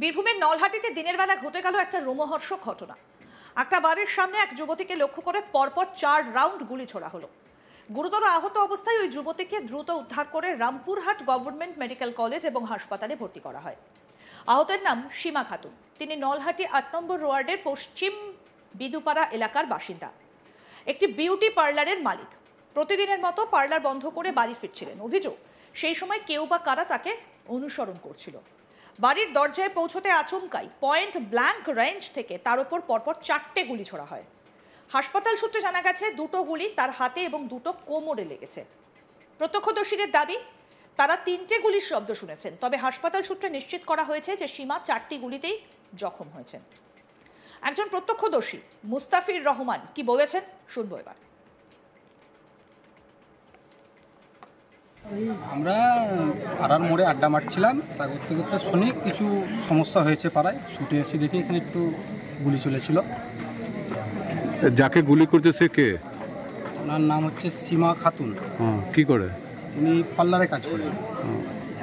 বীরভূমের নলহাটিতে দিনের বেলা ঘটে গেল একটা রোমহর্ষক ঘটনা। একটা বাড়ির সামনে এক যুবতীকে লক্ষ্য করে পরপর 4 রাউন্ড গুলি ছোড়া হলো। গুরুতর আহত অবস্থায় ওই যুবতীকে দ্রুত উদ্ধার করে রামপুরহাট গভর্নমেন্ট মেডিকেল কলেজ এবং হাসপাতালে ভর্তি করা হয়। আহতের নাম সীমা খাতুন। তিনি নলহাটি 8 নম্বর ওয়ার্ডের পশ্চিম বিদুপাড়া এলাকার বাসিন্দা। একটি বিউটি পার্লারের মালিক। প্রতিদিনের মতো পার্লার বন্ধ করে বাড়ি ফিরছিলেন। অভিযোগ, সেই সময় কেউ বা কারা তাকে অনুসরণ করছিল। বাড়ির দরজায় পৌঁছতে আচমকাই পয়েন্ট ব্ল্যাঙ্ক রেঞ্জ থেকে তার উপর পরপর 4টে গুলি ছোড়া হয়। হাসপাতাল সূত্রে জানা গেছে 2টো গুলি তার হাতে এবং 2টো কোমরে লেগেছে। প্রত্যক্ষদর্শীদের দাবি, তারা 3টে গুলির শব্দ শুনেছেন। তবে হাসপাতাল সূত্রে নিশ্চিত করা হয়েছে যে সীমা 4টি গুলিতেই জখম হয়েছেন। একজন প্রত্যক্ষদর্শী মুস্তাফির রহমান কি বলেছেন শুনবো এবার। আমরা পাড়ার মোড়ে আড্ডা মারছিলাম, তা করতে করতে শুনি কিছু সমস্যা হয়েছে পাড়ায়। ছুটে এসে দেখি এখানে একটু গুলি চলেছিল। যাকে গুলি করছে সে কে? ওনার নাম হচ্ছে সীমা খাতুন। কি করে? উনি পার্লারে কাজ করে।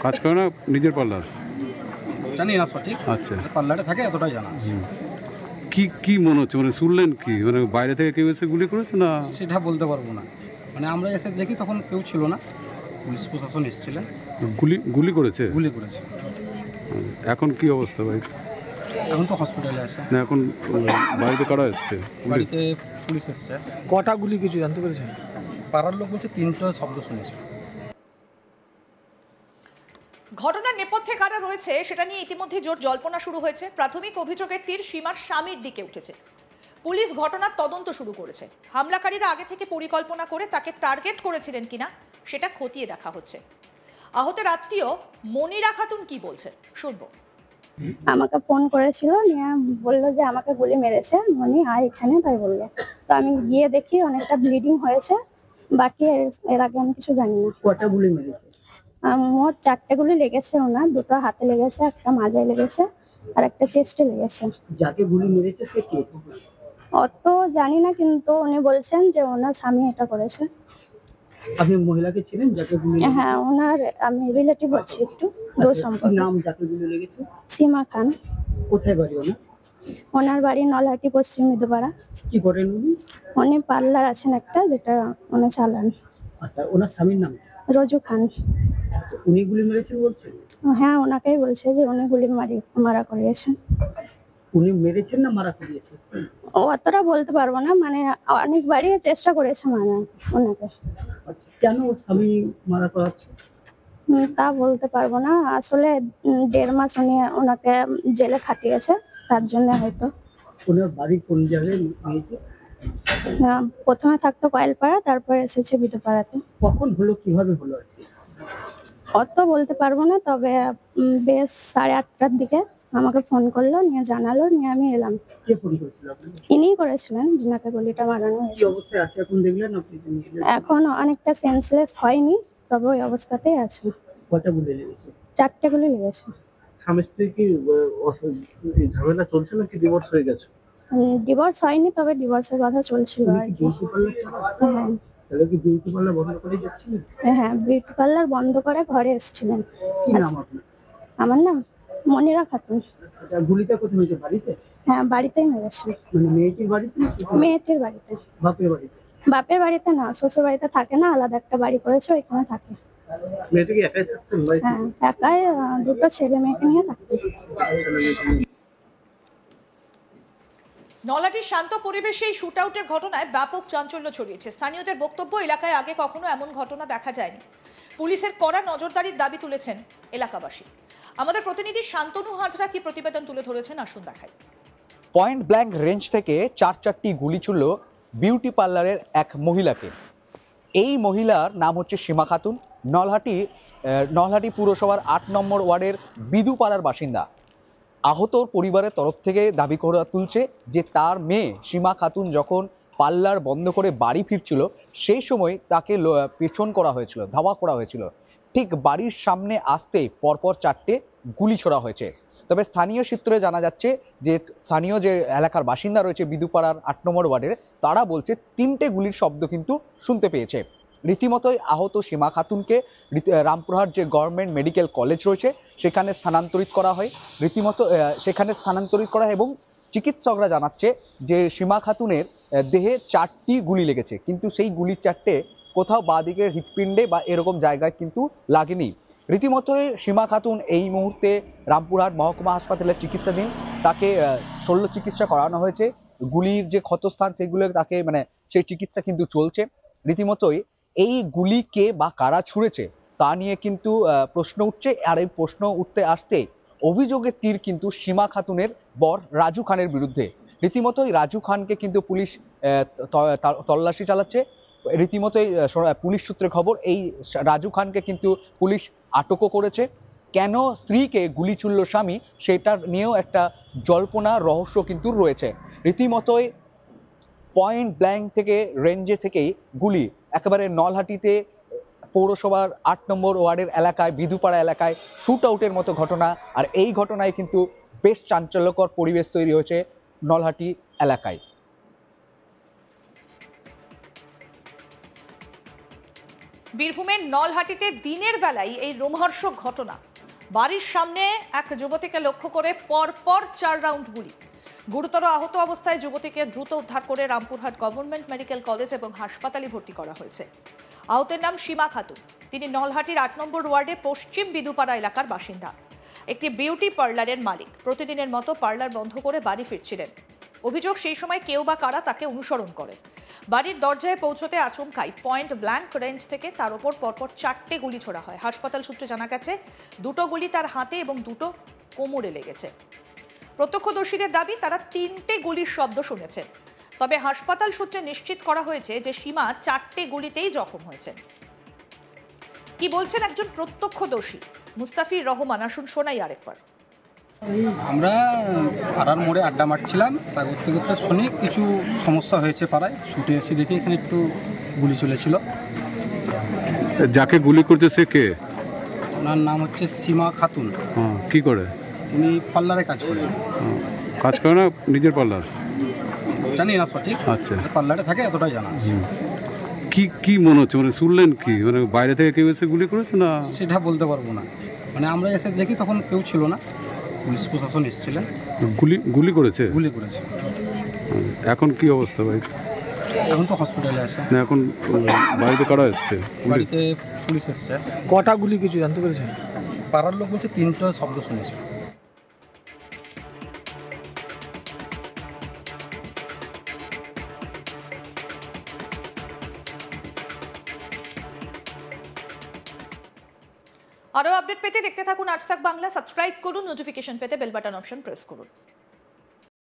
কাজ করে না নিজের পার্লার? জানি না সঠিক। আচ্ছা, পার্লারে থাকে এতটাই জানা। কি মনে হচ্ছে, মানে শুনলেন কি, মানে বাইরে থেকে কেউ এসে গুলি করেছে না? সেটা বলতে পারবো না। মানে আমরা এসে দেখি তখন কেউ ছিল না, পুলিশ প্রশাসন এসেছিলেন। গুলি করেছে? গুলি করেছে। এখন কি অবস্থা ভাই? এখন তো হসপিটালে আছে। না, এখন বাড়িতে কারা এসছে? বাড়িতে পুলিশ এসছে। কটা গুলি কিছু জানতে পেরেছেন? পাড়ার লোক বলছে 3টা শব্দ শুনেছে। ঘটনার নেপথ্যে কারা রয়েছে সেটা নিয়ে ইতিমধ্যে জোর জল্পনা শুরু হয়েছে। প্রাথমিক অভিযোগের তীর সীমার স্বামীর দিকে উঠেছে। পুলিশ ঘটনার তদন্ত শুরু করেছে। হামলাকারীরা আগে থেকে পরিকল্পনা করে তাকে টার্গেট করেছিলেন কিনা সেটা খতিয়ে দেখা হচ্ছে। আহতের আত্মীয় মনিরা খাতুন কি বলছে শুনবো। আমাকে ফোন করেছিল, নিয়ে বললো যে আমাকে গুলি মেরেছে, মনি আয় এখানে, তাই বললো। তো আমি গিয়ে দেখি অনেকটা ব্লিডিং হয়েছে। বাকি এর আগে আমি কিছু জানি না। কটা গুলি মেরেছে? মোট 4টে গুলি লেগেছে ওনার। 2টো হাতে লেগেছে, একটা মাজায় লেগেছে, আর একটা চেস্টে লেগেছে। যাকে গুলি মেরেছে সে কে? অত জানি না, কিন্তু উনি বলছেন যে ওনার স্বামী এটা করেছে। আপনি মহিলাকে ছিলেন যাকে গুলি? হ্যাঁ, ওনার আমি রিলেটিভ হচ্ছি একটু, দূর সম্পর্ক। নাম যাকে গুলি লেগেছে? সীমা খান। কোথায় বাড়ি ওনার? ওনার বাড়ি নলহাটি পশ্চিম বিদুপাড়া। কি করেন উনি? উনি পার্লার আছেন একটা, যেটা উনি চালান। আচ্ছা, ওনার স্বামীর নাম? রজু খান। আচ্ছা, উনি গুলি মেরেছেন বলছেন? হ্যাঁ, ওনাকেই বলছে যে উনি গুলি মারা করিয়েছেন। উনি মেরেছেন না মারা করিয়েছেন? অতটা বলতে পারবো না, মানে অনেকবারই চেষ্টা করেছে মানে ওনাকে। আচ্ছা, কেন ওর স্বামী মারা করাচ্ছে? তা বলতে পারবো না আসলে। 1.5 মাস উনি ওনাকে জেলে খাটিয়েছে, তার জন্য হয়তো। ওনার বাড়ি কোন জায়গায়? মেয়েকে প্রথমে থাকতো কয়েলপাড়া, তারপর এসেছে বিদুপাড়াতে। কখন হলো, কিভাবে হলো আজকে? অত বলতে পারবো না, তবে বেশ 8:30টার দিকে আমাকে ফোন করলো, নিয়ে জানালো, নিয়ে আমি এলাম। কে ফোন করেছিল আপনাকে? ইনিই করেছিলেন, যিনাকে গুলিটা মারানো কি হয়েছে। অবস্থায় আছে এখন দেখলেন আপনি? এখন অনেকটা সেন্সলেস হয়নি, তবে ওই অবস্থাতেই আছে। কটা গুলি লেগেছে? 4টে গুলি লেগেছে। স্বামী স্ত্রী কি ঝামেলা চলছে নাকি ডিভোর্স হয়ে গেছে? ডিভোর্স হয়নি, তবে ডিভোর্সের কথা চলছিল আর কি। হ্যাঁ তাহলে কি বিউটি পার্লার বন্ধ করে যাচ্ছিলেন? হ্যাঁ, বিউটি পার্লার বন্ধ করে ঘরে এসেছিলেন। কি নাম আপনার? আমার নাম মনিরা খাতুন। আচ্ছা, গুলিটা কোথায় হয়েছে? বাড়িতে? হ্যাঁ, বাড়িতেই মেরেছে। মানে মেয়েটির বাড়িতে? মেয়েটির বাড়িতে। বাপের বাড়িতে? বাপের বাড়িতে না, শ্বশুর বাড়িতে থাকে না, আলাদা একটা বাড়ি করেছে, ওইখানে থাকে। মেয়েটা কি একাই থাকতেন বাড়িতে? হ্যাঁ, একাই 2টো ছেলে মেয়েকে নিয়ে থাকতেন। নলহাটির শান্ত পরিবেশে এই শুট আউটের ঘটনায় ব্যাপক চাঞ্চল্য ছড়িয়েছে। স্থানীয়দের বক্তব্য, এলাকায় আগে কখনো এমন ঘটনা দেখা যায়নি। পুলিশের কড়া নজরদারির দাবি তুলেছেন এলাকাবাসী। আমাদের প্রতিনিধি শান্তনু হাজরা কি প্রতিবেদন তুলে ধরেছেন, আসুন দেখাই। পয়েন্ট ব্ল্যাঙ্ক রেঞ্জ থেকে 4টি গুলি ছুড়ল বিউটি পার্লারের এক মহিলাকে। এই মহিলার নাম হচ্ছে সীমা খাতুন। নলহাটি পুরসভার 8 নম্বর ওয়ার্ডের বিদুপাড়ার বাসিন্দা। আহত পরিবারের তরফ থেকে দাবি করা তুলছে যে তার মেয়ে সীমা খাতুন যখন পার্লার বন্ধ করে বাড়ি ফিরছিল, সেই সময় তাকে পেছন করা হয়েছিল, ধাওয়া করা হয়েছিল। ঠিক বাড়ির সামনে আসতেই পরপর 4টে গুলি ছোড়া হয়েছে। তবে স্থানীয় সূত্রে জানা যাচ্ছে যে স্থানীয় যে এলাকার বাসিন্দা রয়েছে বিদুপাড়ার 8 নম্বর ওয়ার্ডের, তারা বলছে 3টে গুলির শব্দ কিন্তু শুনতে পেয়েছে। রীতিমতোই আহত সীমা খাতুনকে রামপুরহাট যে গভর্নমেন্ট মেডিকেল কলেজ রয়েছে সেখানে স্থানান্তরিত করা হয়, সেখানে স্থানান্তরিত করা হয় এবং চিকিৎসকরা জানাচ্ছে যে সীমা খাতুনের দেহে 4টি গুলি লেগেছে, কিন্তু সেই গুলির 4টে কোথাও বাঁদিকের হৃৎপিণ্ডে বা এরকম জায়গায় কিন্তু লাগেনি। রীতিমতোই সীমা খাতুন এই মুহূর্তে রামপুরহাট মহকুমা হাসপাতালে চিকিৎসাধীন, তাকে শল্য চিকিৎসা করানো হয়েছে। গুলির যে ক্ষতস্থান সেগুলো তাকে সেই চিকিৎসা কিন্তু চলছে। রীতিমতোই এই গুলি কে বা কারা ছুঁড়েছে তা নিয়ে কিন্তু প্রশ্ন উঠছে, আর এই প্রশ্ন উঠতে আসতে অভিযোগের তীর কিন্তু সীমা খাতুনের বর রাজু খানের বিরুদ্ধে। রীতিমতোই রাজু খানকে কিন্তু পুলিশ তল্লাশি চালাচ্ছে। রীতিমতোই পুলিশ সূত্রে খবর এই রাজু খানকে কিন্তু পুলিশ আটকও করেছে। কেন স্ত্রীকে গুলি ছুড়ল স্বামী সেটা নিয়েও একটা জল্পনা রহস্য কিন্তু রয়েছে। রীতিমতোই পয়েন্ট ব্ল্যাঙ্ক থেকে রেঞ্জে থেকেই গুলি একেবারে নলহাটিতে পৌরসভার 8 নম্বর ওয়ার্ডের এলাকায় বিধুপাড়া এলাকায় শুট আউটের মতো ঘটনা, আর এই ঘটনায় কিন্তু বেশ চাঞ্চল্যকর পরিবেশ তৈরি হয়েছে নলহাটি এলাকায়। বীরভূমের নলহাটিতে দিনের বেলায় এই রোমহর্ষক ঘটনা। বাড়ির সামনে এক যুবতীকে লক্ষ্য করে পরপর 4 রাউন্ড গুলি। গুরুতর আহত অবস্থায় যুবতীকে দ্রুত উদ্ধার করে রামপুরহাট গভর্নমেন্ট মেডিকেল কলেজ এবং হাসপাতালে ভর্তি করা হয়েছে। আহতের নাম সীমা খাতুন। তিনি নলহাটির 8 নম্বর ওয়ার্ডের পশ্চিম বিদুপাড়া এলাকার বাসিন্দা। একটি বিউটি পার্লারের মালিক। প্রতিদিনের মতো পার্লার বন্ধ করে বাড়ি ফিরছিলেন। অভিযোগ সেই সময় কেউ বা কারা তাকে অনুসরণ করে। বাড়ির দরজায় পৌঁছতে আচমকাই পয়েন্ট ব্ল্যাঙ্ক রেঞ্জ থেকে তার ওপর পরপর 4টে গুলি ছোড়া হয়। হাসপাতাল সূত্রে জানা গেছে 2টো গুলি তার হাতে এবং 2টো কোমরে লেগেছে। প্রত্যক্ষদর্শীদের দাবি তারা 3টে গুলির শব্দ শুনেছেন। তবে হাসপাতাল সূত্রে নিশ্চিত করা হয়েছে যে সীমা 4টে গুলিতেই জখম হয়েছেন। কি বলছেন একজন প্রত্যক্ষদর্শী মুস্তাফির রহমান, আসুন শোনাই আরেকবার। আমরা পাড়ার মোড়ে আড্ডা মারছিলাম, তা করতে করতে শুনি কিছু সমস্যা হয়েছে পাড়ায়। ছুটে এসে দেখি এখানে একটু গুলি চলেছিল। যাকে গুলি করছে সে কে? ওনার নাম হচ্ছে সীমা খাতুন। কি করে? উনি পার্লারে কাজ করেন। কাজ করে না নিজের পার্লার? জানি না সঠিক। আচ্ছা, পার্লারে থাকে এতটাই জানা। কি মনে হচ্ছে, শুনলেন কি, বাইরে থেকে কেউ এসে গুলি করেছে না? সেটা বলতে পারবো না। আমরা এসে দেখি তখন কেউ ছিল না, পুলিশ প্রশাসন এসেছিলেন। গুলি করেছে? গুলি করেছে। এখন কি অবস্থা ভাই? এখন তো হসপিটালে আছে। না, এখন বাড়িতে কারা এসছে? বাড়িতে পুলিশ এসছে। কটা গুলি কিছু জানতে পেরেছেন? পাড়ার লোক বলছে 3টা শব্দ শুনেছে। আরও আপডেট পেতে দেখতে থাকুন আজ তাক বাংলা। সাবস্ক্রাইব করুন, নোটিফিকেশন পেতে বেল বাটন অপশন প্রেস করুন।